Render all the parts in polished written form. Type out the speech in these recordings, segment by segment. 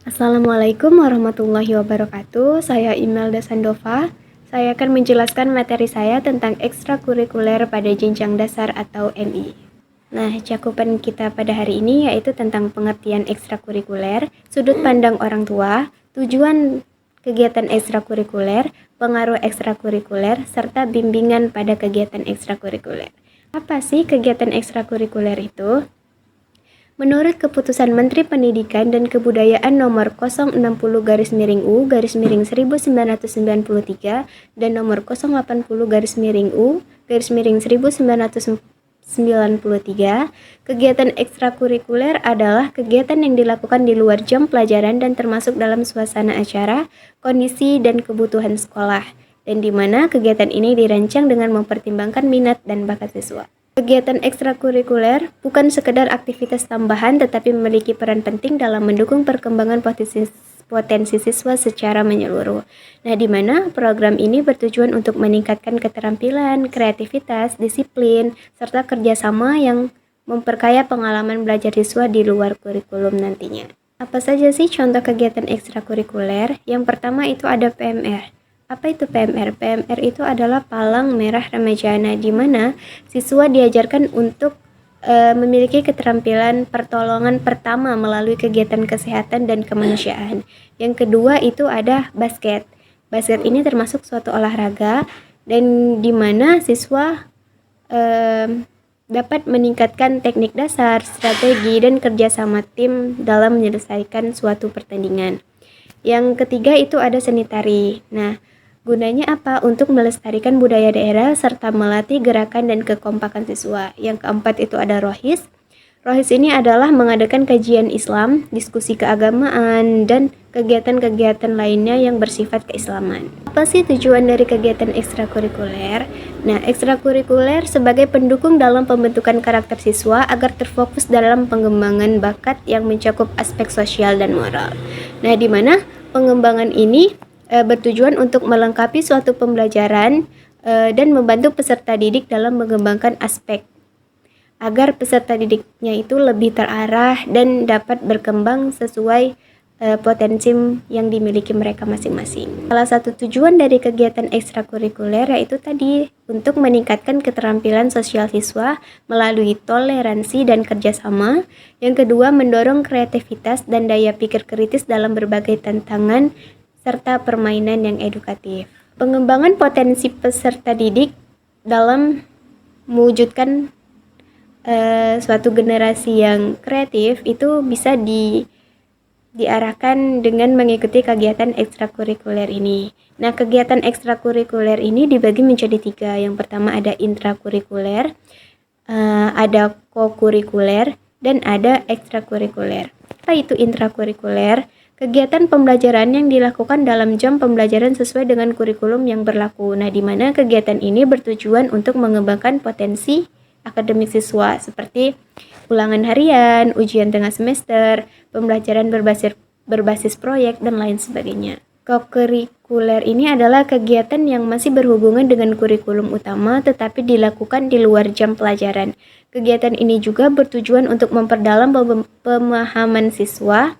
Assalamualaikum warahmatullahi wabarakatuh. Saya Imelda Sandova. Saya akan menjelaskan materi saya tentang ekstrakurikuler pada jenjang dasar atau MI. Nah, cakupan kita pada hari ini yaitu tentang pengertian ekstrakurikuler, sudut pandang orang tua, tujuan kegiatan ekstrakurikuler, pengaruh ekstrakurikuler, serta bimbingan pada kegiatan ekstrakurikuler. Apa sih kegiatan ekstrakurikuler itu? Menurut Keputusan Menteri Pendidikan dan Kebudayaan Nomor 060-1993 dan Nomor 080-U-1993, kegiatan ekstrakurikuler adalah kegiatan yang dilakukan di luar jam pelajaran dan termasuk dalam suasana acara, kondisi, dan kebutuhan sekolah, dan di mana kegiatan ini dirancang dengan mempertimbangkan minat dan bakat siswa. Kegiatan ekstrakurikuler bukan sekedar aktivitas tambahan tetapi memiliki peran penting dalam mendukung perkembangan potensi siswa secara menyeluruh. Nah, di mana program ini bertujuan untuk meningkatkan keterampilan, kreativitas, disiplin, serta kerjasama yang memperkaya pengalaman belajar siswa di luar kurikulum nantinya. Apa saja sih contoh kegiatan ekstrakurikuler? Yang pertama itu ada PMR. Apa itu PMR? PMR itu adalah Palang Merah Ramajana, di mana siswa diajarkan untuk memiliki keterampilan pertolongan pertama melalui kegiatan kesehatan dan kemanusiaan. Yang kedua itu ada basket. Basket ini termasuk suatu olahraga dan di mana siswa dapat meningkatkan teknik dasar, strategi, dan kerjasama tim dalam menyelesaikan suatu pertandingan. Yang ketiga itu ada seni tari. Nah, gunanya apa? Untuk melestarikan budaya daerah serta melatih gerakan dan kekompakan siswa. Yang keempat itu ada rohis. Rohis ini adalah mengadakan kajian Islam, diskusi keagamaan, dan kegiatan-kegiatan lainnya yang bersifat keislaman. Apa sih tujuan dari kegiatan ekstrakurikuler? Nah, ekstrakurikuler sebagai pendukung dalam pembentukan karakter siswa agar terfokus dalam pengembangan bakat yang mencakup aspek sosial dan moral. Nah, di mana pengembangan ini bertujuan untuk melengkapi suatu pembelajaran dan membantu peserta didik dalam mengembangkan aspek agar peserta didiknya itu lebih terarah dan dapat berkembang sesuai potensi yang dimiliki mereka masing-masing. Salah satu tujuan dari kegiatan ekstrakurikuler yaitu tadi untuk meningkatkan keterampilan sosial siswa melalui toleransi dan kerjasama. Yang kedua, mendorong kreativitas dan daya pikir kritis dalam berbagai tantangan serta permainan yang edukatif. Pengembangan potensi peserta didik dalam mewujudkan suatu generasi yang kreatif itu bisa diarahkan dengan mengikuti kegiatan ekstrakurikuler ini. Nah, kegiatan ekstrakurikuler ini dibagi menjadi 3. Yang pertama ada intrakurikuler, ada kokurikuler, dan ada ekstrakurikuler. Apa itu intrakurikuler? Kegiatan pembelajaran yang dilakukan dalam jam pembelajaran sesuai dengan kurikulum yang berlaku. Nah, di mana kegiatan ini bertujuan untuk mengembangkan potensi akademik siswa seperti ulangan harian, ujian tengah semester, pembelajaran berbasis proyek, dan lain sebagainya. Kokurikuler ini adalah kegiatan yang masih berhubungan dengan kurikulum utama tetapi dilakukan di luar jam pelajaran. Kegiatan ini juga bertujuan untuk memperdalam pemahaman siswa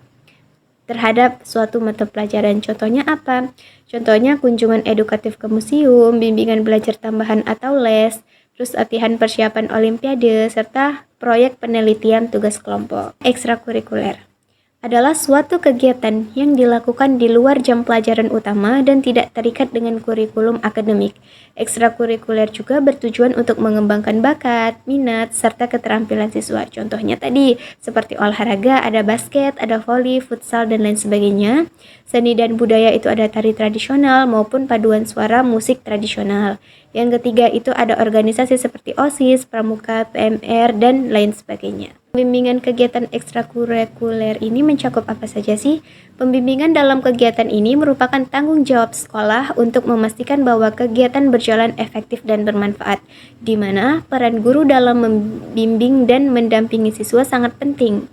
terhadap suatu mata pelajaran. Contohnya apa? Contohnya kunjungan edukatif ke museum, bimbingan belajar tambahan atau les, terus latihan persiapan olimpiade, serta proyek penelitian tugas kelompok. Ekstrakurikuler adalah suatu kegiatan yang dilakukan di luar jam pelajaran utama dan tidak terikat dengan kurikulum akademik. Ekstrakurikuler juga bertujuan untuk mengembangkan bakat, minat, serta keterampilan siswa. Contohnya tadi, seperti olahraga, ada basket, ada voli, futsal, dan lain sebagainya. Seni dan budaya itu ada tari tradisional maupun paduan suara musik tradisional. Yang ketiga itu ada organisasi seperti OSIS, Pramuka, PMR, dan lain sebagainya. Pembimbingan kegiatan ekstrakurikuler ini mencakup apa saja sih? Pembimbingan dalam kegiatan ini merupakan tanggung jawab sekolah untuk memastikan bahwa kegiatan berjalan efektif dan bermanfaat, di mana peran guru dalam membimbing dan mendampingi siswa sangat penting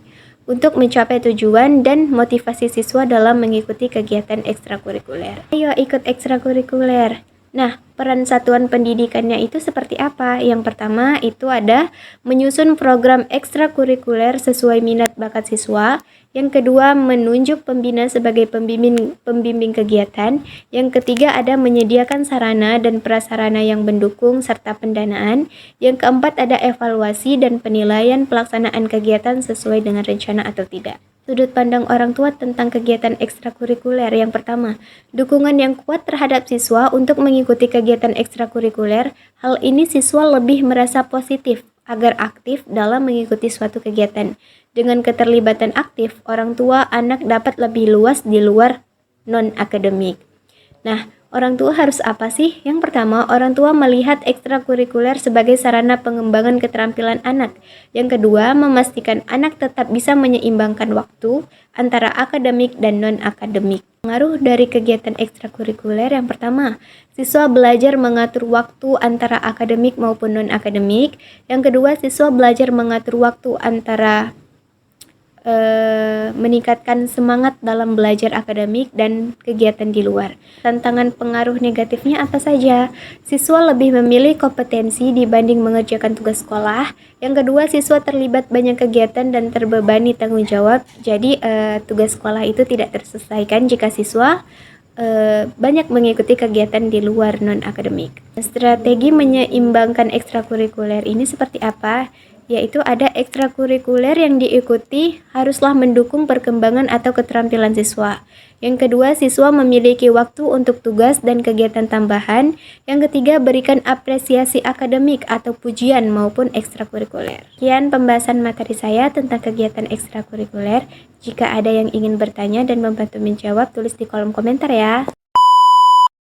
untuk mencapai tujuan dan motivasi siswa dalam mengikuti kegiatan ekstrakurikuler. Ayo ikut ekstrakurikuler. Nah, peran satuan pendidikannya itu seperti apa? Yang pertama itu ada menyusun program ekstrakurikuler sesuai minat bakat siswa. Yang kedua, menunjuk pembina sebagai pembimbing kegiatan. Yang ketiga, ada menyediakan sarana dan prasarana yang mendukung serta pendanaan. Yang keempat, ada evaluasi dan penilaian pelaksanaan kegiatan sesuai dengan rencana atau tidak. Sudut pandang orang tua tentang kegiatan ekstrakurikuler. Yang pertama, dukungan yang kuat terhadap siswa untuk mengikuti kegiatan ekstrakurikuler. Hal ini siswa lebih merasa positif agar aktif dalam mengikuti suatu kegiatan. Dengan keterlibatan aktif, orang tua anak dapat lebih luas di luar non-akademik. Nah, orang tua harus apa sih? Yang pertama, orang tua melihat ekstrakurikuler sebagai sarana pengembangan keterampilan anak. Yang kedua, memastikan anak tetap bisa menyeimbangkan waktu antara akademik dan non-akademik. Pengaruh dari kegiatan ekstrakurikuler yang pertama, siswa belajar mengatur waktu antara akademik maupun non-akademik. Yang kedua, siswa belajar mengatur waktu antara meningkatkan semangat dalam belajar akademik dan kegiatan di luar. Tantangan pengaruh negatifnya apa saja? Siswa lebih memilih kompetensi dibanding mengerjakan tugas sekolah. Yang kedua, siswa terlibat banyak kegiatan dan terbebani tanggung jawab. Jadi tugas sekolah itu tidak terselesaikan jika siswa banyak mengikuti kegiatan di luar non-akademik. Strategi menyeimbangkan ekstrakurikuler ini seperti apa? Yaitu ada ekstrakurikuler yang diikuti haruslah mendukung perkembangan atau keterampilan siswa. Yang kedua, siswa memiliki waktu untuk tugas dan kegiatan tambahan. Yang ketiga, berikan apresiasi akademik atau pujian maupun ekstrakurikuler. Sekian pembahasan materi saya tentang kegiatan ekstrakurikuler. Jika ada yang ingin bertanya dan membantu menjawab, tulis di kolom komentar ya.